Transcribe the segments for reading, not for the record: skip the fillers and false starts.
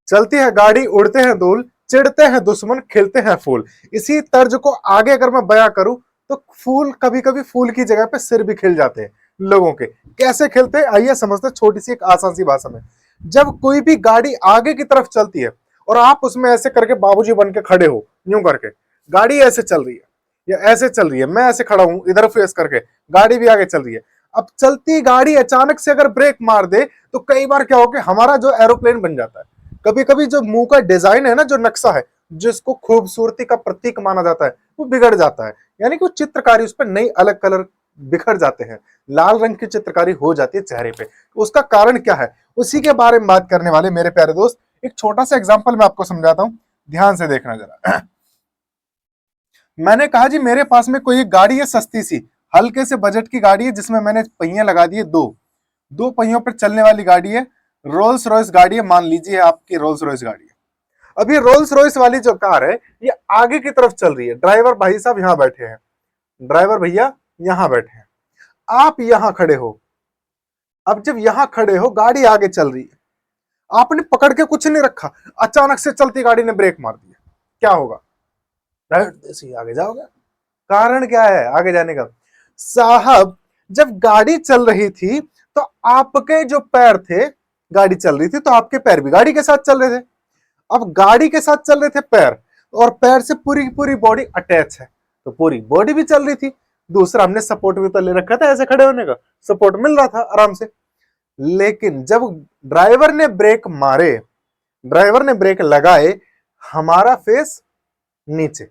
चलती है गाड़ी उड़ते हैं धूल, चिढ़ते हैं दुश्मन खिलते हैं फूल। इसी तर्ज को आगे अगर मैं बयां करूं तो फूल कभी कभी फूल की जगह पे सिर भी खिल जाते हैं लोगों के। कैसे खिलते हैं आइए समझते हैं छोटी सी एक आसान सी भाषा में। जब कोई भी गाड़ी आगे की तरफ चलती है और आप उसमें ऐसे करके बाबूजी बन के खड़े हो, यूं करके गाड़ी ऐसे चल रही है या ऐसे चल रही है, मैं ऐसे खड़ा हूं इधर फेस करके, गाड़ी भी आगे चल रही है। अब चलती गाड़ी अचानक से अगर ब्रेक मार दे तो कई बार क्या हो कि हमारा जो एरोप्लेन बन जाता है। कभी कभी जो मुंह का डिजाइन है ना, जो नक्शा है जिसको खूबसूरती का प्रतीक माना जाता है, वो बिगड़ जाता है। यानी कि चित्रकारी उस पर नई अलग कलर बिखर जाते हैं, लाल रंग की चित्रकारी हो जाती है चेहरे पे। उसका कारण क्या है उसी के बारे में बात करने वाले मेरे प्यारे दोस्त। एक छोटा सा एग्जांपल मैं आपको समझाता हूं, ध्यान से देखना जरा। मैंने कहा जी मेरे पास में कोई एक गाड़ी है सस्ती सी, हल्के से बजट की गाड़ी है जिसमें मैंने पहिए लगा दिए दो, दो पहियों पर चलने वाली गाड़ी है, रोल्स रॉयस गाड़ी है, मान लीजिए आपकी रोल्स रॉयस गाड़ी है। अब ये रोल्स रॉयस वाली जो कार है ये आगे की तरफ चल रही है, ड्राइवर भाई साहब यहां बैठे हैं, ड्राइवर भैया यहां बैठे हैं, आप यहां खड़े हो। अब जब यहां खड़े हो गाड़ी आगे चल रही है, आपने पकड़ के कुछ नहीं रखा, अचानक से चलती गाड़ी ने ब्रेक मार दिया, क्या होगा? आगे जाओगे। कारण क्या है आगे जाने का? साहब जब गाड़ी चल रही थी तो आपके जो पैर थे, गाड़ी चल रही थी तो आपके पैर भी गाड़ी के साथ चल रहे थे। अब गाड़ी के साथ चल रहे थे पैर, और पैर से पूरी की पूरी बॉडी अटैच है तो पूरी बॉडी भी चल रही थी। दूसरा हमने सपोर्ट भी तो ले रखा था, ऐसे खड़े होने का सपोर्ट मिल रहा था आराम से। लेकिन जब ड्राइवर ने ब्रेक मारे, ड्राइवर ने ब्रेक लगाए, हमारा फेस नीचे,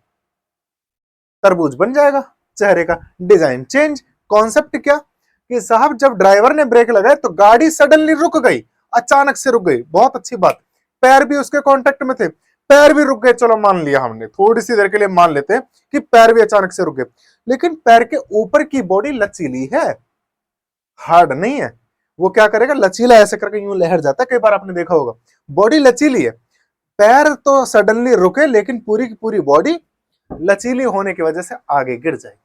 तरबूज बन जाएगा चेहरे का, डिजाइन चेंज। कॉन्सेप्ट क्या कि साहब जब ड्राइवर ने ब्रेक लगाए तो गाड़ी सडनली रुक गई, अचानक से रुक गई, बहुत अच्छी बात। पैर भी उसके कांटेक्ट में थे, पैर भी रुक गए, चलो मान लिया हमने, थोड़ी सी देर के लिए मान लेते हैं कि पैर भी अचानक से रुक गए। लेकिन पैर के ऊपर की बॉडी लचीली है, हार्ड नहीं है। वो क्या करेगा, लचीला ऐसे करके यूं लहर जाता है, कई बार आपने देखा होगा, बॉडी लचीली है। पैर तो सडनली रुके लेकिन पूरी की पूरी बॉडी लचीली होने की वजह से आगे गिर जाएगी।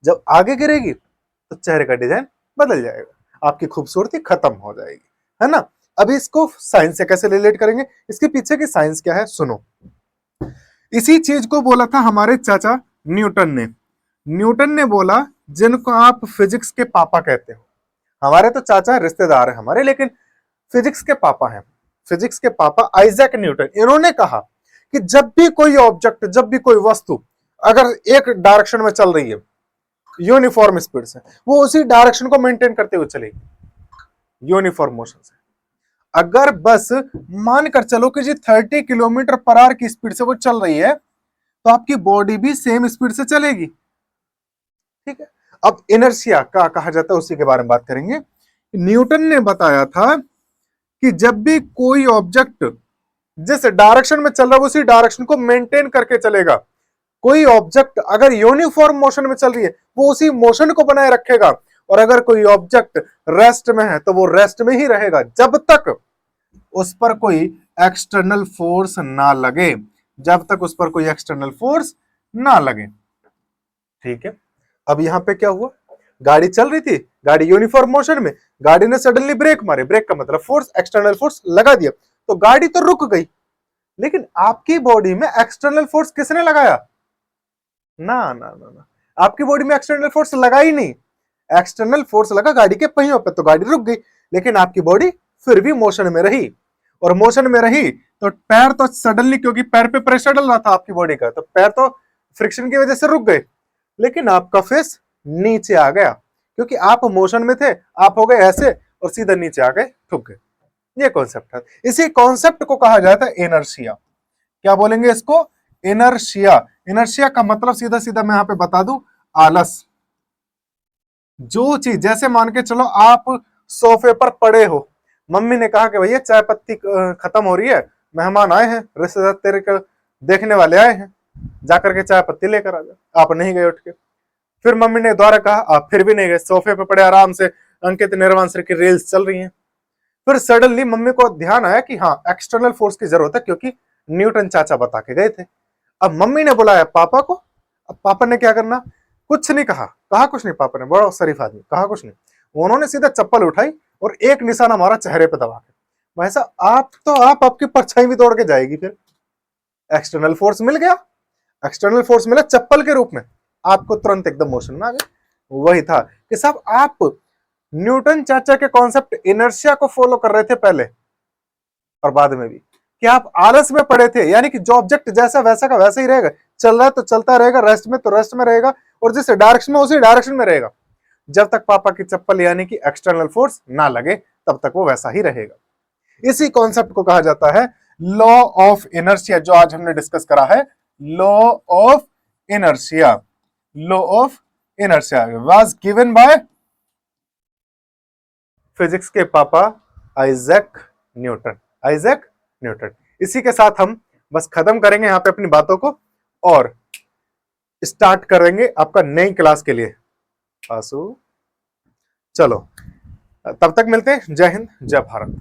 जब आगे गिरेगी तो चेहरे का डिजाइन बदल जाएगा, आपकी खूबसूरती खत्म हो जाएगी, है ना। अभी इसको साइंस से कैसे रिलेट करेंगे, इसके पीछे की साइंस क्या है सुनो। इसी चीज को बोला था हमारे चाचा न्यूटन ने। न्यूटन ने बोला, जिनको आप फिजिक्स के पापा कहते हो, हमारे तो चाचा रिश्तेदार है हमारे, लेकिन फिजिक्स के पापा हैं, फिजिक्स के पापा आइजैक न्यूटन। इन्होंने कहा कि जब भी कोई ऑब्जेक्ट, जब भी कोई वस्तु अगर एक डायरेक्शन में चल रही है यूनिफॉर्म स्पीड से, वो उसी डायरेक्शन को मेंटेन करते हुए चलेगी यूनिफॉर्म मोशन से। अगर बस मानकर चलो कि जी 30 किलोमीटर पर आवर की स्पीड से वो चल रही है तो आपकी बॉडी भी सेम स्पीड से चलेगी, ठीक है। अब इनर्शिया का कहा जाता है, उसी के बारे में बात करेंगे। न्यूटन ने बताया था कि जब भी कोई ऑब्जेक्ट जिस डायरेक्शन में चल रहा है उसी डायरेक्शन को मेंटेन करके चलेगा। कोई ऑब्जेक्ट अगर यूनिफॉर्म मोशन में चल रही है वो उसी मोशन को बनाए रखेगा, और अगर कोई ऑब्जेक्ट रेस्ट में है तो वो रेस्ट में ही रहेगा जब तक उस पर कोई एक्सटर्नल फोर्स ना लगे, जब तक उस पर कोई एक्सटर्नल फोर्स ना लगे, ठीक है। अब यहां पे क्या हुआ, गाड़ी चल रही थी, गाड़ी यूनिफॉर्म मोशन में, गाड़ी ने सडनली ब्रेक मारे, ब्रेक का मतलब फोर्स, एक्सटर्नल फोर्स लगा दिया, तो गाड़ी तो रुक गई। लेकिन आपकी बॉडी में एक्सटर्नल फोर्स किसने लगाया? ना ना ना ना, आपकी बॉडी में एक्सटर्नल फोर्स लगा ही नहीं। एक्सटर्नल फोर्स लगा गाड़ी के पहियों पे तो गाड़ी रुक गई, लेकिन आपकी बॉडी फिर भी मोशन में रही। और मोशन में रही तो पैर तो सडनली, क्योंकि पैर पे प्रेशर डल रहा था आपकी बॉडी का, तो पैर तो फ्रिक्शन की वजह से रुक गए, लेकिन आपका फेस नीचे आ गया क्योंकि आप मोशन में थे, आप हो गए ऐसे और सीधा नीचे आ गए, ठुक गए। ये कॉन्सेप्ट है, इसी कॉन्सेप्ट को कहा जाता है इनर्शिया। क्या बोलेंगे इसको? इनर्शिया। इनर्शिया का मतलब सीधा सीधा मैं यहां पे बता दूं, आलस। जो चीज, जैसे मान के चलो आप सोफे पर पड़े हो, मम्मी ने कहा कि भैया चाय पत्ती खत्म हो रही है, मेहमान आए हैं, रिश्तेदार तेरे को देखने वाले आए हैं, जाकर के चाय पत्ती लेकर आ जाओ। आप नहीं गए उठ के, फिर मम्मी ने दोबारा कहा, आप फिर भी नहीं गए, सोफे पे पड़े आराम से अंकित निर्वांसर की रील्स चल रही हैं। फिर सडनली मम्मी को ध्यान आया कि हाँ एक्सटर्नल फोर्स की जरूरत है, क्योंकि न्यूटन चाचा बता के गए थे। अब मम्मी ने बुलाया पापा को, अब पापा ने क्या करना, कुछ नहीं कहा, कहा कुछ नहीं, पापा ने, बड़ा शरीफ आदमी, कहा कुछ नहीं, उन्होंने सीधा चप्पल उठाई और एक निशाना मारा चेहरे पे दबा के, भाई साहब आप आपकी परछाई भी तोड़ के जाएगी फिर। एक्सटर्नल फोर्स मिल गया, एक्सटर्नल फोर्स मिला चप्पल के रूप में, आपको तुरंत एकदम मोशन में आ गए। वही था कि साहब आप न्यूटन चाचा के कॉन्सेप्ट इनर्शिया को फॉलो कर रहे थे पहले और बाद में भी, कि आप आलस में पड़े थे, यानी कि जो ऑब्जेक्ट जैसा वैसा का वैसा ही रहेगा, चल रहा है तो चलता रहेगा, रेस्ट में तो रेस्ट में रहेगा, और जिस डायरेक्शन में उसी डायरेक्शन में रहेगा। जब तक पापा की चप्पल यानी कि एक्सटर्नल फोर्स ना लगे तब तक वो वैसा ही रहेगा। इसी कॉन्सेप्ट को कहा जाता है लॉ ऑफ इनर्शिया, जो आज हमने डिस्कस करा है, law of inertia. Law of inertia was given by physics के पापा आइजैक न्यूटन। Isaac Newton. इसी के साथ हम बस खत्म करेंगे यहां पे अपनी बातों को और स्टार्ट करेंगे आपका नई क्लास के लिए। आसू चलो तब तक मिलते हैं। जय हिंद, जय भारत।